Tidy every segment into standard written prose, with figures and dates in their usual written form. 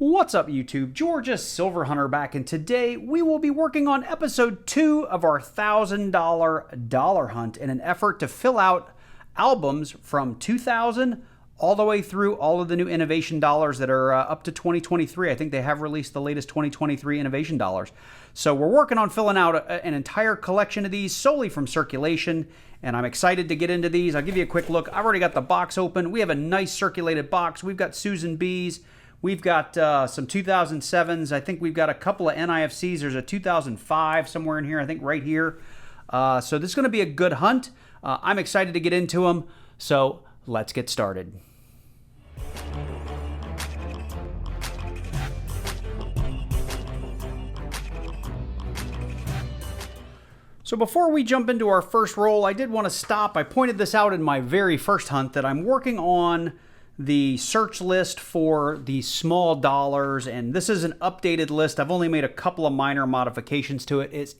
What's up YouTube? Georgia Silver Hunter back, and today we will be working on episode 2 of our $1,000 dollar hunt in an effort to fill out albums from 2000 all the way through all of the new innovation dollars that are up to 2023. I think they have released the latest 2023 innovation dollars. So we're working on filling out an entire collection of these solely from circulation, and I'm excited to get into these. I'll give you a quick look. I've already got the box open. We have a nice circulated box. We've got Susan B's. We've got some 2007s. I think we've got a couple of NIFCs. There's a 2005 somewhere in here, I think right here. So this is going to be a good hunt. I'm excited to get into them. So let's get started. So before we jump into our first roll, I did want to stop. I pointed this out in my very first hunt that I'm working on the search list for the small dollars, and this is an updated list. I've only made a couple of minor modifications to it.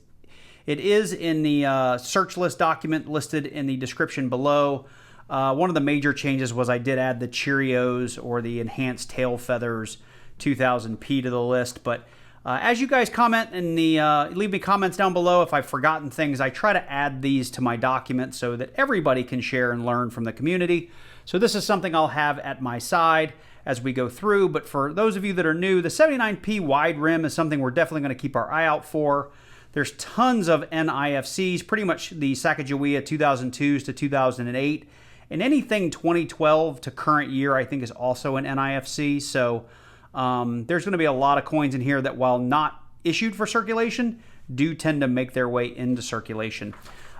It is in the search list document listed in the description below. One of the major changes was I did add the Cheerios or the enhanced tail feathers 2000p to the list, but as you guys comment in the leave me comments down below if I've forgotten things, I try to add these to my document so that everybody can share and learn from the community. So this is something I'll have at my side as we go through, but for those of you that are new, the 79p wide rim is something we're definitely going to keep our eye out for. There's tons of NIFCs, pretty much the Sacagawea 2002s to 2008, and anything 2012 to current year I think is also an NIFC. So there's going to be a lot of coins in here that, while not issued for circulation, do tend to make their way into circulation.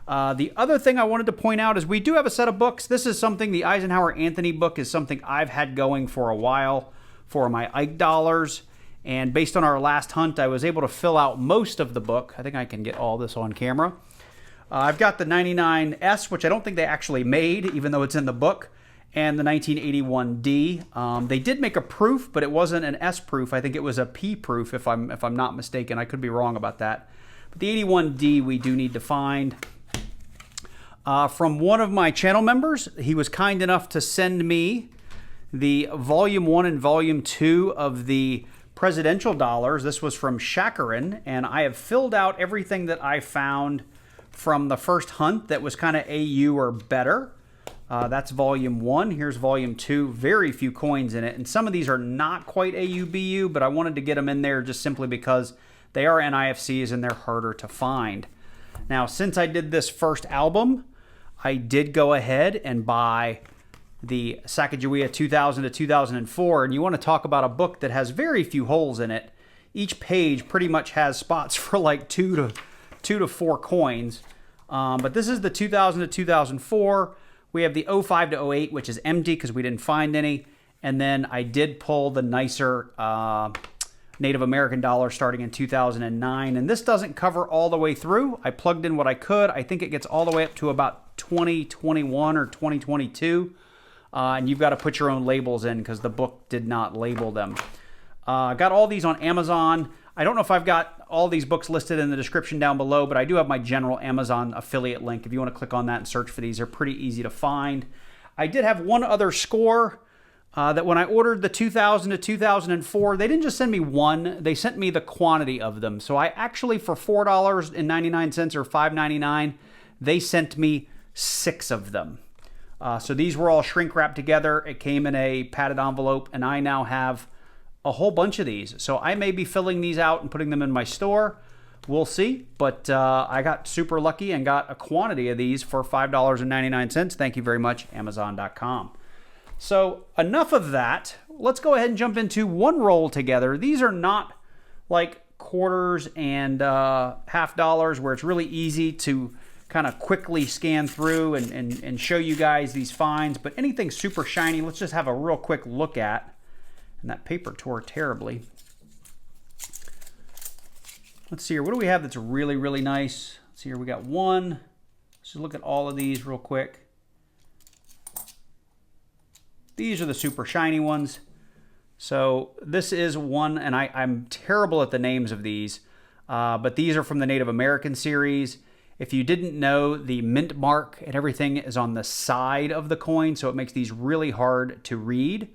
The other thing I wanted to point out is we do have a set of books. This is something, the Eisenhower Anthony book is something I've had going for a while for my Ike dollars. And based on our last hunt, I was able to fill out most of the book. I think I can get all this on camera. I've got the 99S, which I don't think they actually made, even though it's in the book, and the 1981D. They did make a proof, but it wasn't an S proof. I think it was a P proof, if I'm not mistaken. I could be wrong about that. But the 81D we do need to find. From one of my channel members, he was kind enough to send me the Volume 1 and Volume 2 of the presidential dollars. This was from Shakarin, and I have filled out everything that I found from the first hunt that was kind of AU or better. That's Volume 1. Here's Volume 2. Very few coins in it, and some of these are not quite AU, BU, but I wanted to get them in there just simply because they are NIFCs and they're harder to find. Now, since I did this first album, I did go ahead and buy the Sacagawea 2000 to 2004, and you want to talk about a book that has very few holes in it. Each page pretty much has spots for like two to four coins, but this is the 2000 to 2004. We have the 05 to 08, which is empty because we didn't find any, and then I did pull the nicer Native American dollar starting in 2009, and this doesn't cover all the way through. I plugged in what I could. I think it gets all the way up to about 2021 or 2022, and you've got to put your own labels in because the book did not label them. I got all these on Amazon. I don't know if I've got all these books listed in the description down below, but I do have my general Amazon affiliate link. If you want to click on that and search for these, they're pretty easy to find. I did have one other score. That when I ordered the 2000 to 2004, they didn't just send me one, they sent me the quantity of them. So I actually, for $4.99 or $5.99, they sent me 6 of them. So these were all shrink wrapped together. It came in a padded envelope, and I now have a whole bunch of these. So I may be filling these out and putting them in my store. We'll see. But I got super lucky and got a quantity of these for $5.99. Thank you very much, Amazon.com. So enough of that. Let's go ahead and jump into one roll together. These are not like quarters and half dollars where it's really easy to kind of quickly scan through and show you guys these finds, but anything super shiny, let's just have a real quick look at. And that paper tore terribly. Let's see here. What do we have that's really, really nice? Let's see here. We got one. Let's just look at all of these real quick. These are the super shiny ones. So this is one, and I'm terrible at the names of these, but these are from the Native American series. If you didn't know, the mint mark and everything is on the side of the coin, so it makes these really hard to read.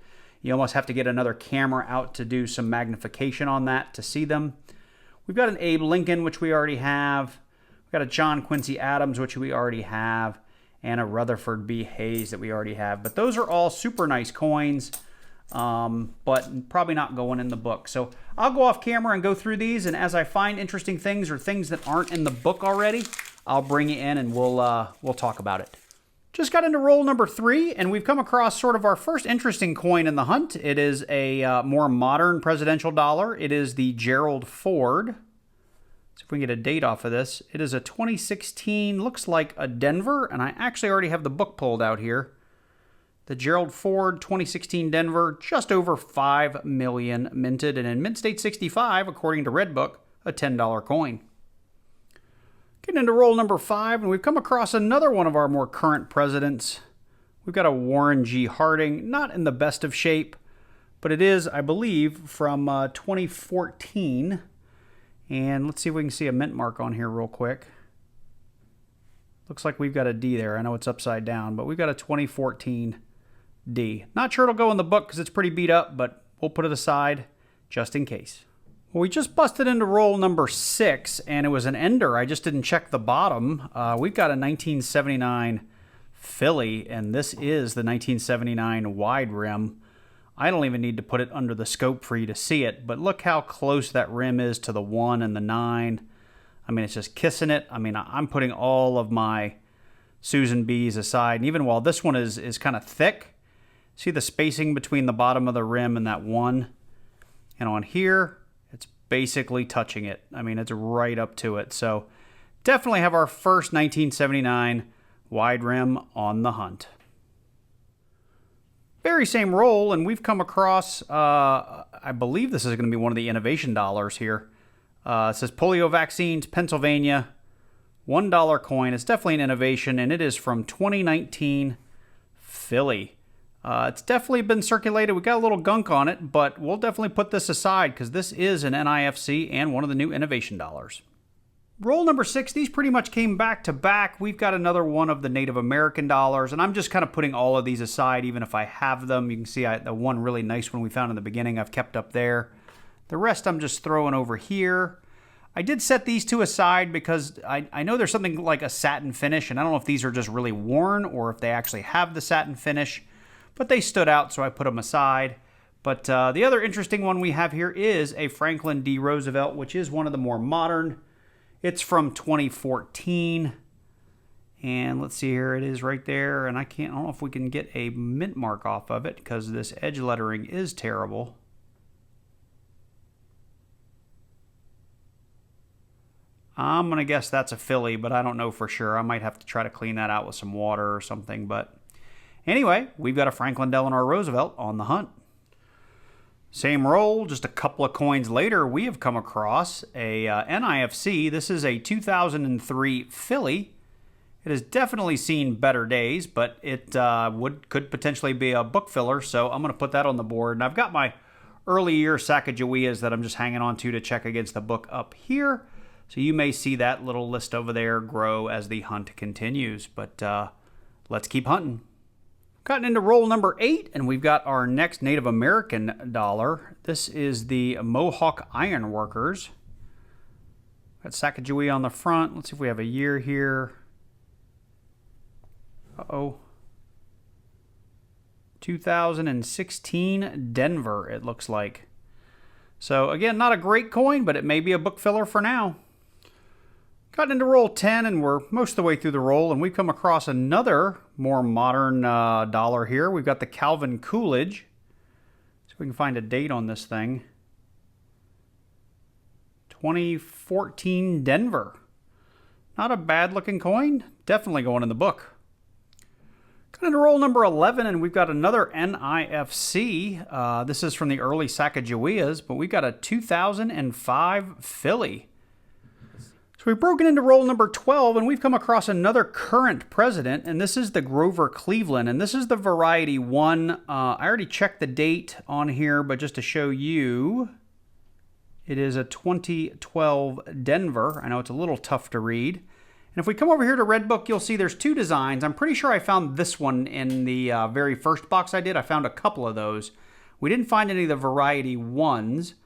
You almost have to get another camera out to do some magnification on that to see them. We've got an Abe Lincoln, which we already have. We've got a John Quincy Adams, which we already have, and a Rutherford B. Hayes that we already have. But those are all super nice coins, but probably not going in the book. So I'll go off camera and go through these, and as I find interesting things or things that aren't in the book already, I'll bring you in and we'll talk about it. Just got into roll number 3, and we've come across sort of our first interesting coin in the hunt. It is a more modern presidential dollar. It is the Gerald Ford. So if we can get a date off of this, it is a 2016, looks like a Denver, and I actually already have the book pulled out here. The Gerald Ford 2016 Denver, just over 5 million minted, and in mint state 65, according to Redbook, a $10 coin. Getting into roll number 5, and we've come across another one of our more current presidents. We've got a Warren G. Harding, not in the best of shape, but it is, I believe, from 2014. And let's see if we can see a mint mark on here real quick. Looks like we've got a D there. I know it's upside down, but we've got a 2014 D. Not sure it'll go in the book because it's pretty beat up, but we'll put it aside just in case. Well, we just busted into roll number 6, and it was an ender. I just didn't check the bottom. We've got a 1979 Philly, and this is the 1979 wide rim. I don't even need to put it under the scope for you to see it, but look how close that rim is to the 1 and the 9. I mean, it's just kissing it. I mean, I'm putting all of my Susan B's aside, and even while this one is kind of thick, see the spacing between the bottom of the rim and that 1? And on here, it's basically touching it. I mean, it's right up to it. So definitely have our first 1979 wide rim on the hunt. Very same roll, and we've come across, I believe this is going to be one of the innovation dollars here. It says polio vaccines, Pennsylvania, $1 coin. It's definitely an innovation, and it is from 2019 Philly. It's definitely been circulated. We got a little gunk on it, but we'll definitely put this aside because this is an NIFC and one of the new innovation dollars. Roll number 6, these pretty much came back to back. We've got another one of the Native American dollars, and I'm just kind of putting all of these aside, even if I have them. You can see the one really nice one we found in the beginning I've kept up there. The rest I'm just throwing over here. I did set these two aside because I know there's something like a satin finish, and I don't know if these are just really worn or if they actually have the satin finish. But they stood out, so I put them aside. But the other interesting one we have here is a Franklin D. Roosevelt, which is one of the more modern. It's from 2014. And let's see here, it is right there. And I don't know if we can get a mint mark off of it because this edge lettering is terrible. I'm going to guess that's a Philly, but I don't know for sure. I might have to try to clean that out with some water or something, but anyway, we've got a Franklin Delano Roosevelt on the hunt. Same roll, just a couple of coins later, we have come across a NIFC. This is a 2003 Philly. It has definitely seen better days, but it could potentially be a book filler, so I'm going to put that on the board. And I've got my early year Sacagaweas that I'm just hanging on to check against the book up here. So you may see that little list over there grow as the hunt continues, but let's keep hunting. Gotten into roll number 8, and we've got our next Native American dollar. This is the Mohawk Ironworkers. Got Sacagawea on the front. Let's see if we have a year here. Uh-oh. 2016 Denver, it looks like. So again, not a great coin, but it may be a book filler for now. Gotten into roll 10, and we're most of the way through the roll, and we've come across another more modern dollar here. We've got the Calvin Coolidge. So we can find a date on this thing. 2014 Denver. Not a bad looking coin. Definitely going in the book. Got into roll number 11, and we've got another NIFC. This is from the early Sacagaweas, but we've got a 2005 Philly. So we've broken into roll number 12, and we've come across another current president, and this is the Grover Cleveland, and this is the Variety 1. I already checked the date on here, but just to show you, it is a 2012 Denver. I know it's a little tough to read. And if we come over here to Redbook, you'll see there's two designs. I'm pretty sure I found this one in the very first box I did. I found a couple of those. We didn't find any of the variety ones.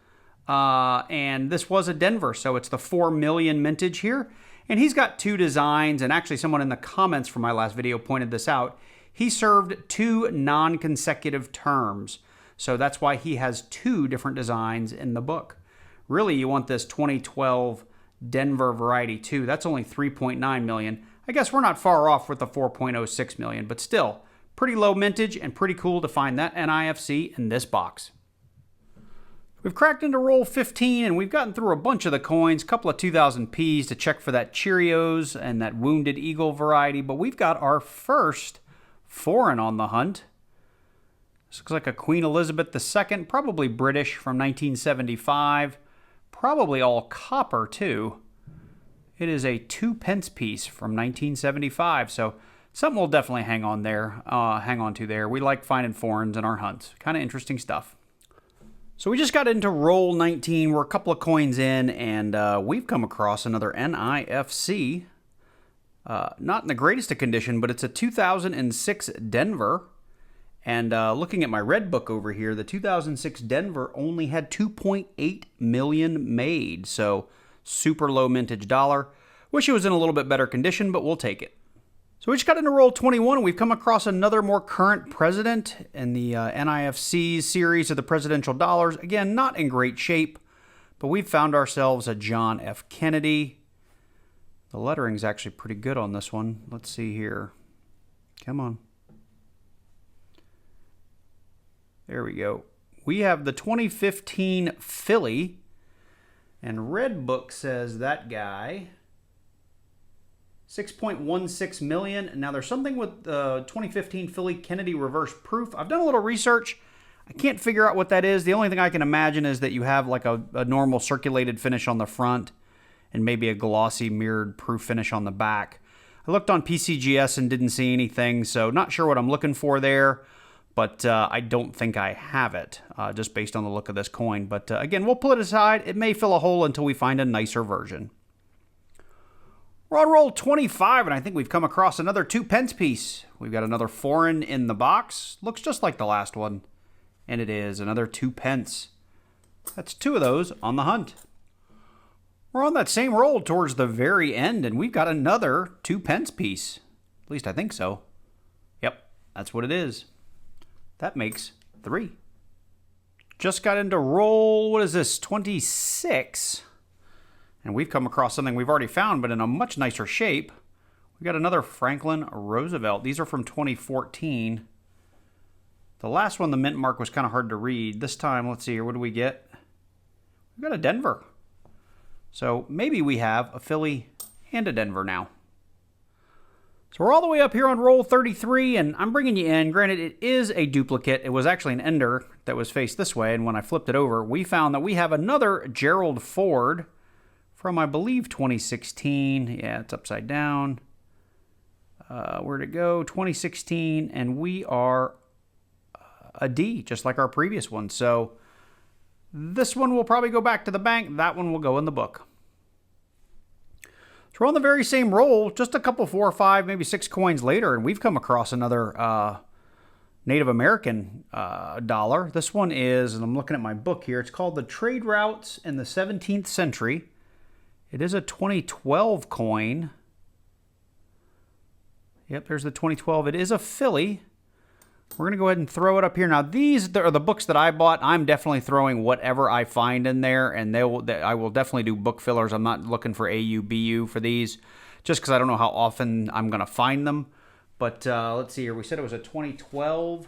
And this was a Denver, so it's the 4 million mintage here. And he's got two designs, and actually someone in the comments from my last video pointed this out. He served 2 non-consecutive terms, so that's why he has 2 different designs in the book. Really, you want this 2012 Denver Variety 2. That's only 3.9 million. I guess we're not far off with the 4.06 million, but still, pretty low mintage and pretty cool to find that NIFC in this box. We've cracked into roll 15, and we've gotten through a bunch of the coins, a couple of 2000 Ps to check for that Cheerios and that Wounded Eagle variety, but we've got our first foreign on the hunt. This looks like a Queen Elizabeth II, probably British from 1975, probably all copper too. It is a 2p piece from 1975, so something we'll definitely hang on to there. We like finding foreigns in our hunts. Kind of interesting stuff. So we just got into roll 19. We're a couple of coins in, and we've come across another NIFC. Not in the greatest of condition, but it's a 2006 Denver. And looking at my red book over here, the 2006 Denver only had 2.8 million made. So super low mintage dollar. Wish it was in a little bit better condition, but we'll take it. So we just got into roll 21, and we've come across another more current president in the NIFC series of the presidential dollars. Again, not in great shape, but we've found ourselves a John F. Kennedy. The lettering's actually pretty good on this one. Let's see here. Come on. There we go. We have the 2015 Philly, and red book says that guy 6.16 million. Now there's something with the 2015 Philly Kennedy reverse proof. I've done a little research. I can't figure out what that is. The only thing I can imagine is that you have like a normal circulated finish on the front and maybe a glossy mirrored proof finish on the back. I looked on PCGS and didn't see anything, so not sure what I'm looking for there, but I don't think I have it, just based on the look of this coin. But again, we'll pull it aside. It may fill a hole until we find a nicer version. We're on roll 25, and I think we've come across another 2p piece. We've got another foreign in the box. Looks just like the last one. And it is another 2p. That's 2 of those on the hunt. We're on that same roll towards the very end, and we've got another 2p piece. At least I think so. Yep, that's what it is. That makes 3. Just got into roll, what is this, 26? And we've come across something we've already found, but in a much nicer shape. We got another Franklin Roosevelt. These are from 2014. The last one, the mint mark, was kind of hard to read. This time, let's see here, what do we get? We've got a Denver. So maybe we have a Philly and a Denver now. So we're all the way up here on roll 33, and I'm bringing you in. Granted, it is a duplicate. It was actually an ender that was faced this way, and when I flipped it over, we found that we have another Gerald Ford from, I believe, 2016. Yeah, it's upside down. Where'd it go? 2016, and we are a D, just like our previous one. So this one will probably go back to the bank. That one will go in the book. So we're on the very same roll, just a couple, 4 or 5, maybe 6 coins later, and we've come across another Native American dollar. This one is, and I'm looking at my book here, it's called the Trade Routes in the 17th Century. It is a 2012 coin. Yep, there's the 2012. It is a Philly. We're going to go ahead and throw it up here. Now, these are the books that I bought. I'm definitely throwing whatever I find in there, and I will definitely do book fillers. I'm not looking for AU, BU for these, just because I don't know how often I'm going to find them. But let's see here. We said it was a 2012.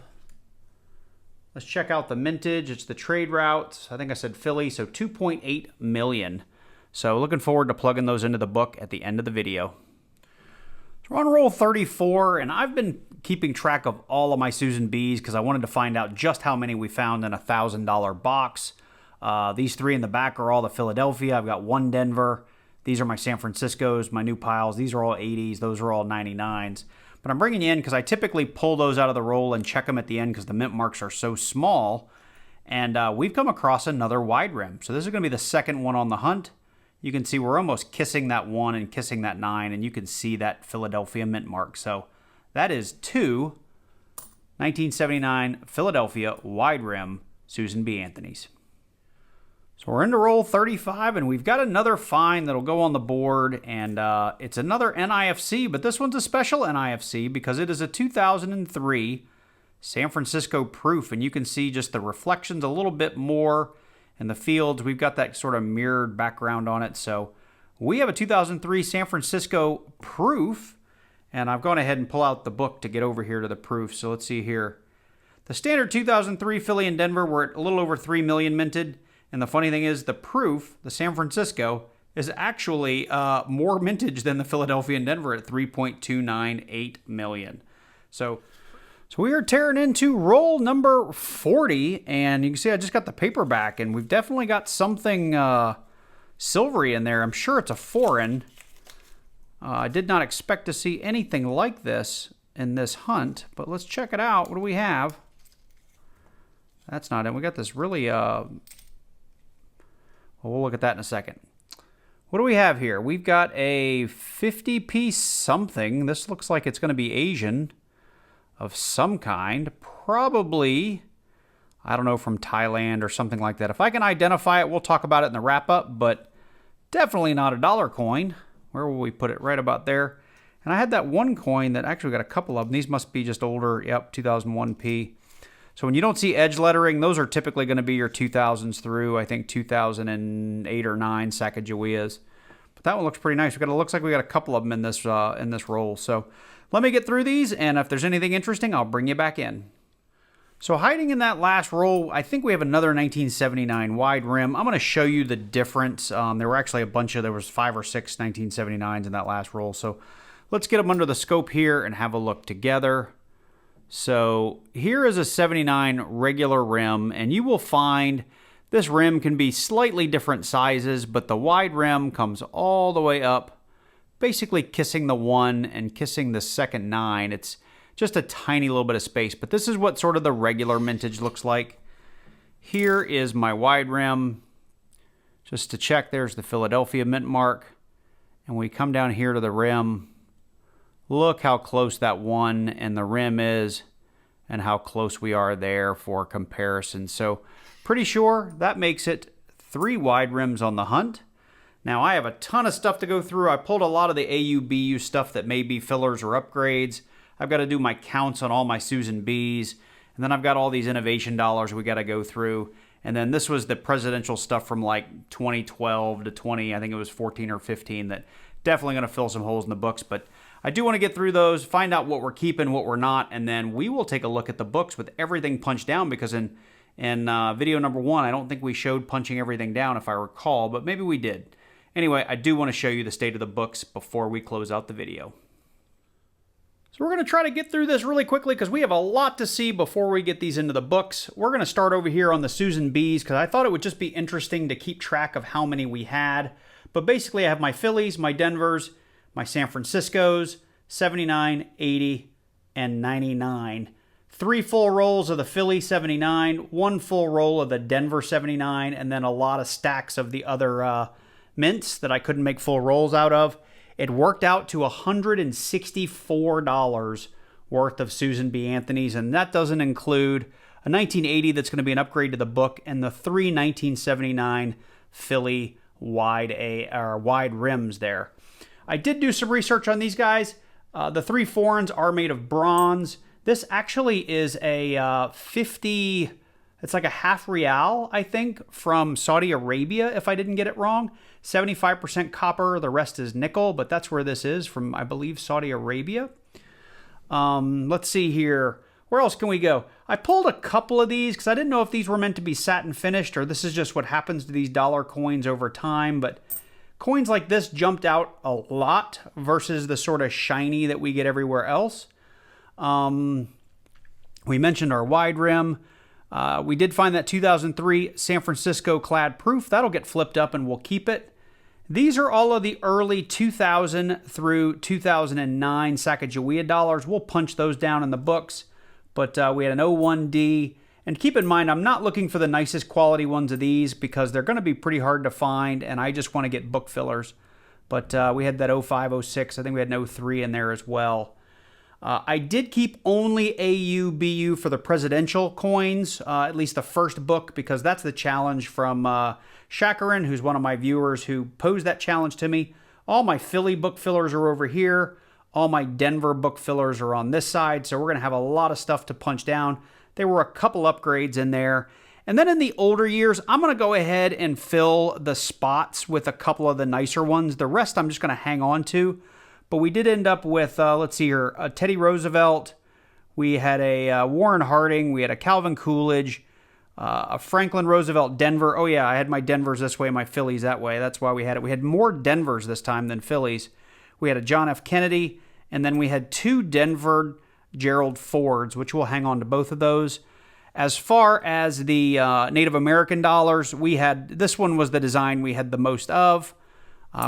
Let's check out the mintage. It's the Trade Routes. I think I said Philly, so 2.8 million. So looking forward to plugging those into the book at the end of the video. So we're on roll 34, and I've been keeping track of all of my Susan B's because I wanted to find out just how many we found in a $1,000 box. These 3 in the back are all the Philadelphia. I've got 1 Denver. These are my San Franciscos, my new piles. These are all 80s. Those are all 99s. But I'm bringing you in because I typically pull those out of the roll and check them at the end because the mint marks are so small. And we've come across another wide rim. So this is going to be the second one on the hunt. You can see we're almost kissing that 1 and kissing that 9, and you can see that Philadelphia mint mark. So that is 2 1979 Philadelphia wide rim Susan B. Anthony's. So we're into roll 35, and we've got another find that'll go on the board, and it's another NIFC, but this one's a special NIFC because it is a 2003 San Francisco proof, and you can see just the reflections a little bit more in the fields. We've got that sort of mirrored background on it, so we have a 2003 San Francisco proof, and I've gone ahead and pull out the book to get over here to the proof. So let's see here. The standard 2003 Philly and Denver were at a little over 3 million minted. And the funny thing is, the proof, the San Francisco, is actually more mintage than the Philadelphia and Denver at 3.298 million. So we are tearing into roll number 40, and you can see I just got the paperback, and we've definitely got something silvery in there. I'm sure it's a foreign. I did not expect to see anything like this in this hunt, but let's check it out. What do we have? That's not it. We got this really... Well, we'll look at that in a second. What do we have here? We've got a 50-piece something. This looks like it's going to be Asian of some kind. Probably, I don't know, from Thailand or something like that. If I can identify it, we'll talk about it in the wrap-up, but definitely not a dollar coin. Where will we put it? Right about there. And I had that one coin that actually got a couple of them. These must be just older. Yep, 2001p. So when you don't see edge lettering, those are typically going to be your 2000s through, I think, 2008 or 9 Sacagaweas. But that one looks pretty nice. It looks like we got a couple of them in this roll. So let me get through these, and if there's anything interesting, I'll bring you back in. So hiding in that last roll, I think we have another 1979 wide rim. I'm going to show you the difference. There were actually there was 5 or 6 1979s in that last roll. So let's get them under the scope here and have a look together. So here is a 79 regular rim, and you will find this rim can be slightly different sizes, but the wide rim comes all the way up, basically kissing the 1 and kissing the second 9. It's just a tiny little bit of space, but this is what sort of the regular mintage looks like. Here is my wide rim. Just to check, there's the Philadelphia mint mark. And we come down here to the rim. Look how close that 1 and the rim is and how close we are there for comparison. So pretty sure that makes it 3 wide rims on the hunt. Now I have a ton of stuff to go through. I pulled a lot of the AU/BU stuff that may be fillers or upgrades. I've got to do my counts on all my Susan B's. And then I've got all these innovation dollars we got to go through. And then this was the presidential stuff from like 2012 to I think it was 14 or 15 that definitely going to fill some holes in the books. But I do want to get through those, find out what we're keeping, what we're not, and then we will take a look at the books with everything punched down, because in video number 1, I don't think we showed punching everything down if I recall, but maybe we did. Anyway, I do want to show you the state of the books before we close out the video. So we're going to try to get through this really quickly because we have a lot to see before we get these into the books. We're going to start over here on the Susan B's because I thought it would just be interesting to keep track of how many we had. But basically I have my Phillies, my Denvers, my San Franciscos, 79, 80, and 99. 3 full rolls of the Philly 79, 1 full roll of the Denver 79, and then a lot of stacks of the other mints that I couldn't make full rolls out of. It worked out to $164 worth of Susan B. Anthony's, and that doesn't include a 1980 that's going to be an upgrade to the book, and the 3 1979 Philly wide rims there. I did do some research on these guys. The 3 foreigns are made of bronze. This actually is a 50, it's like a half real, I think, from Saudi Arabia, if I didn't get it wrong. 75% copper, the rest is nickel, but that's where this is from, I believe, Saudi Arabia. Let's see here. Where else can we go? I pulled a couple of these because I didn't know if these were meant to be satin finished or this is just what happens to these dollar coins over time, but coins like this jumped out a lot versus the sort of shiny that we get everywhere else. We mentioned our wide rim. We did find that 2003 San Francisco clad proof. That'll get flipped up and we'll keep it. These are all of the early 2000 through 2009 Sacagawea dollars. We'll punch those down in the books. But we had an 01D. And keep in mind, I'm not looking for the nicest quality ones of these because they're going to be pretty hard to find, and I just want to get book fillers. But we had that 05, 06. I think we had an 03 in there as well. I did keep only AU, BU for the presidential coins, at least the first book, because that's the challenge from Shakarin, who's one of my viewers who posed that challenge to me. All my Philly book fillers are over here. All my Denver book fillers are on this side, so we're going to have a lot of stuff to punch down. There were a couple upgrades in there. And then in the older years, I'm going to go ahead and fill the spots with a couple of the nicer ones. The rest I'm just going to hang on to. But we did end up with, let's see here, a Teddy Roosevelt. We had a Warren Harding. We had a Calvin Coolidge. A Franklin Roosevelt Denver. Oh, yeah, I had my Denvers this way, my Phillies that way. That's why we had it. We had more Denvers this time than Phillies. We had a John F. Kennedy, and then we had 2 Denver Gerald Fords, which we'll hang on to both of those. As far as the Native American dollars, we had, this one was the design we had the most of.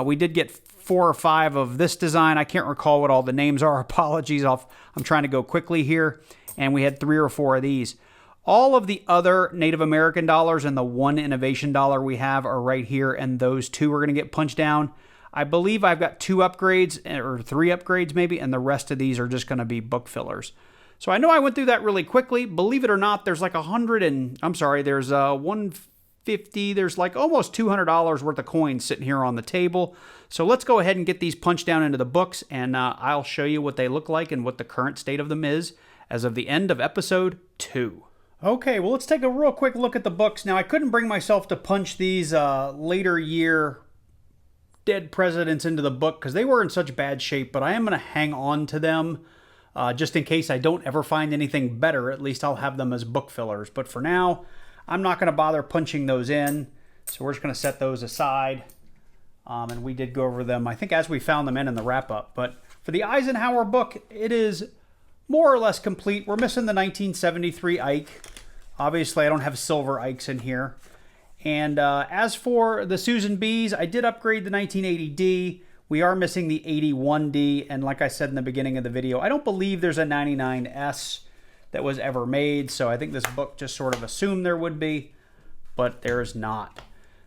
We did get 4 or 5 of this design. I can't recall what all the names are. Apologies. I'm trying to go quickly here. And we had 3 or 4 of these. All of the other Native American dollars and the 1 innovation dollar we have are right here, and those 2 are going to get punched down. I believe I've got 2 upgrades, or 3 upgrades maybe, and the rest of these are just going to be book fillers. So I know I went through that really quickly. Believe it or not, there's like there's 150, there's like almost $200 worth of coins sitting here on the table. So let's go ahead and get these punched down into the books, and I'll show you what they look like and what the current state of them is as of the end of episode 2. Okay, well, let's take a real quick look at the books. Now, I couldn't bring myself to punch these later year dead presidents into the book because they were in such bad shape, but I am going to hang on to them just in case I don't ever find anything better. At least I'll have them as book fillers. But for now, I'm not going to bother punching those in, so we're just going to set those aside. And we did go over them, I think, as we found them in the wrap-up. But for the Eisenhower book, it is more or less complete. We're missing the 1973 Ike. Obviously, I don't have silver Ikes in here. And as for the Susan B's, I did upgrade the 1980D. We are missing the 81D. And like I said in the beginning of the video, I don't believe there's a 99S that was ever made. So I think this book just sort of assumed there would be, but there is not.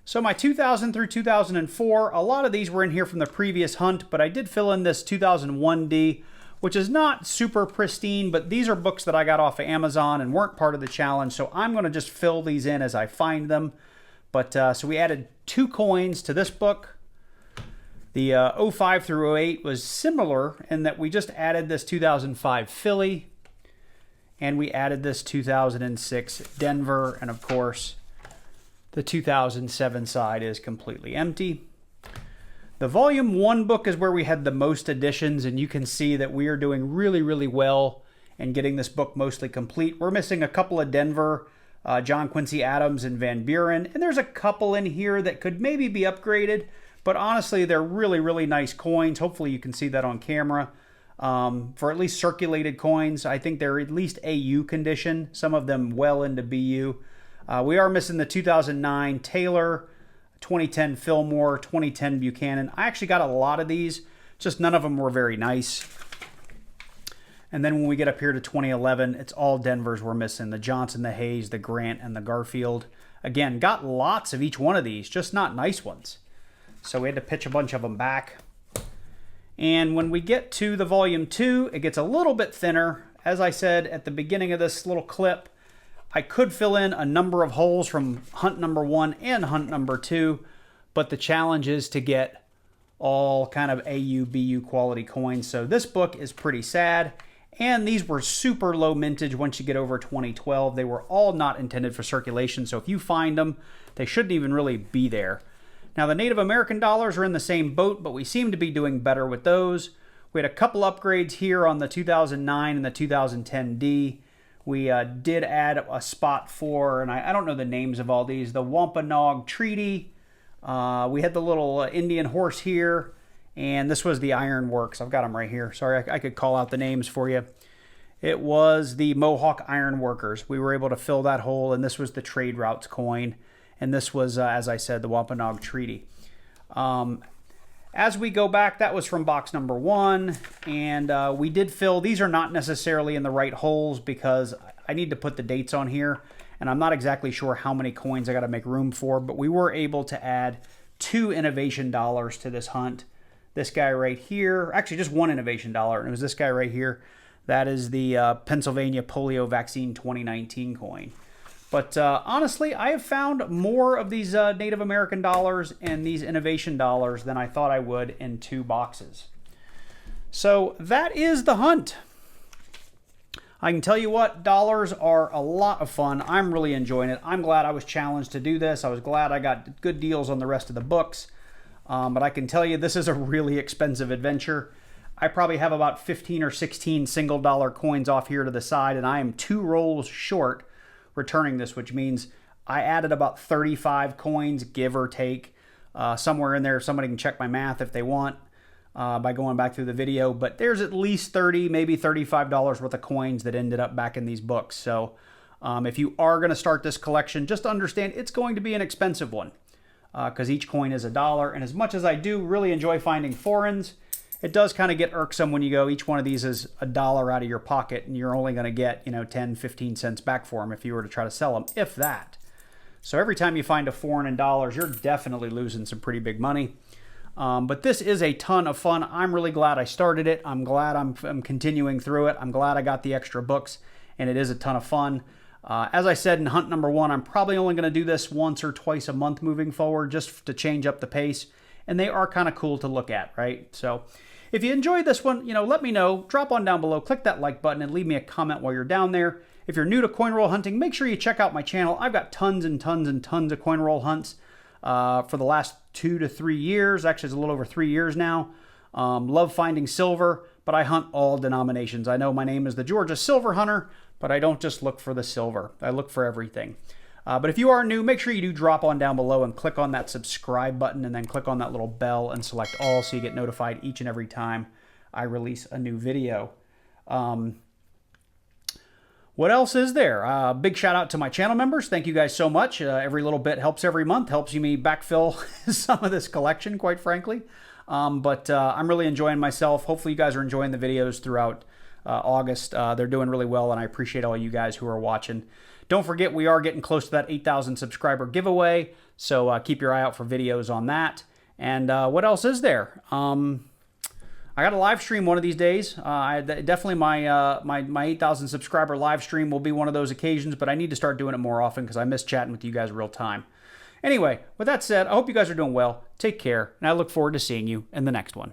So my 2000 through 2004, a lot of these were in here from the previous hunt, but I did fill in this 2001D, which is not super pristine, but these are books that I got off of Amazon and weren't part of the challenge. So I'm going to just fill these in as I find them. But so we added 2 coins to this book. The 05 through 08 was similar in that we just added this 2005 Philly, and we added this 2006 Denver, and of course, the 2007 side is completely empty. The Volume 1 book is where we had the most additions, and you can see that we are doing really, really well in getting this book mostly complete. We're missing a couple of Denver, John Quincy Adams and Van Buren, and there's a couple in here that could maybe be upgraded, but honestly, they're really, really nice coins. Hopefully you can see that on camera. For at least circulated coins, I think they're at least AU condition, some of them well into BU. We are missing the 2009 Taylor, 2010 Fillmore, 2010 Buchanan. I actually got a lot of these, just none of them were very nice. And then when we get up here to 2011, it's all Denvers we're missing. The Johnson, the Hayes, the Grant, and the Garfield. Again, got lots of each one of these, just not nice ones. So we had to pitch a bunch of them back. And when we get to the Volume 2, it gets a little bit thinner. As I said at the beginning of this little clip, I could fill in a number of holes from hunt number 1 and hunt number 2, but the challenge is to get all kind of AU, BU quality coins. So this book is pretty sad. And these were super low mintage once you get over 2012. They were all not intended for circulation, so if you find them, they shouldn't even really be there. Now, the Native American dollars are in the same boat, but we seem to be doing better with those. We had a couple upgrades here on the 2009 and the 2010D. We did add a spot for, and I don't know the names of all these, the Wampanoag Treaty. We had the little Indian horse here. And this was the Ironworks. I've got them right here. Sorry, I could call out the names for you. It was the Mohawk Ironworkers. We were able to fill that hole, and this was the Trade Routes coin. And this was, as I said, the Wampanoag Treaty. As we go back, that was from box number 1. And we did fill, these are not necessarily in the right holes because I need to put the dates on here. And I'm not exactly sure how many coins I got to make room for. But we were able to add 2 innovation dollars to this hunt. This guy right here, actually just 1 innovation dollar, and it was this guy right here. That is the Pennsylvania Polio Vaccine 2019 coin. But honestly, I have found more of these Native American dollars and these innovation dollars than I thought I would in 2 boxes. So that is the hunt. I can tell you what, dollars are a lot of fun. I'm really enjoying it. I'm glad I was challenged to do this. I was glad I got good deals on the rest of the books. But I can tell you this is a really expensive adventure. I probably have about 15 or 16 single dollar coins off here to the side, and I am 2 rolls short returning this, which means I added about 35 coins, give or take. Somewhere in there, somebody can check my math if they want. By going back through the video, but there's at least 30, maybe $35 worth of coins that ended up back in these books. So if you are going to start this collection, just understand it's going to be an expensive one because each coin is $1. And as much as I do really enjoy finding foreigns, it does kind of get irksome when you go, each one of these is $1 out of your pocket and you're only going to get, 10, 15 cents back for them if you were to try to sell them, if that. So every time you find a foreign in dollars, you're definitely losing some pretty big money. But this is a ton of fun. I'm really glad I started it. I'm glad I'm continuing through it. I'm glad I got the extra books, and it is a ton of fun. As I said in hunt number 1, I'm probably only going to do this once or twice a month moving forward just to change up the pace, and they are kind of cool to look at, right? So if you enjoyed this one, let me know. Drop on down below, click that like button, and leave me a comment while you're down there. If you're new to coin roll hunting, make sure you check out my channel. I've got tons and tons and tons of coin roll hunts for the last 2 to 3 years. Actually, it's a little over 3 years now. Love finding silver, but I hunt all denominations. I know my name is the Georgia Silver Hunter, but I don't just look for the silver. I look for everything. But if you are new, make sure you do drop on down below and click on that subscribe button and then click on that little bell and select all so you get notified each and every time I release a new video. What else is there? Big shout out to my channel members. Thank you guys so much. Every little bit helps every month, helps me backfill some of this collection, quite frankly. But I'm really enjoying myself. Hopefully you guys are enjoying the videos throughout August. They're doing really well, and I appreciate all you guys who are watching. Don't forget, we are getting close to that 8,000 subscriber giveaway, so keep your eye out for videos on that. And what else is there? I got a live stream one of these days. Definitely my 8,000 subscriber live stream will be one of those occasions, but I need to start doing it more often because I miss chatting with you guys real time. Anyway, with that said, I hope you guys are doing well. Take care, and I look forward to seeing you in the next one.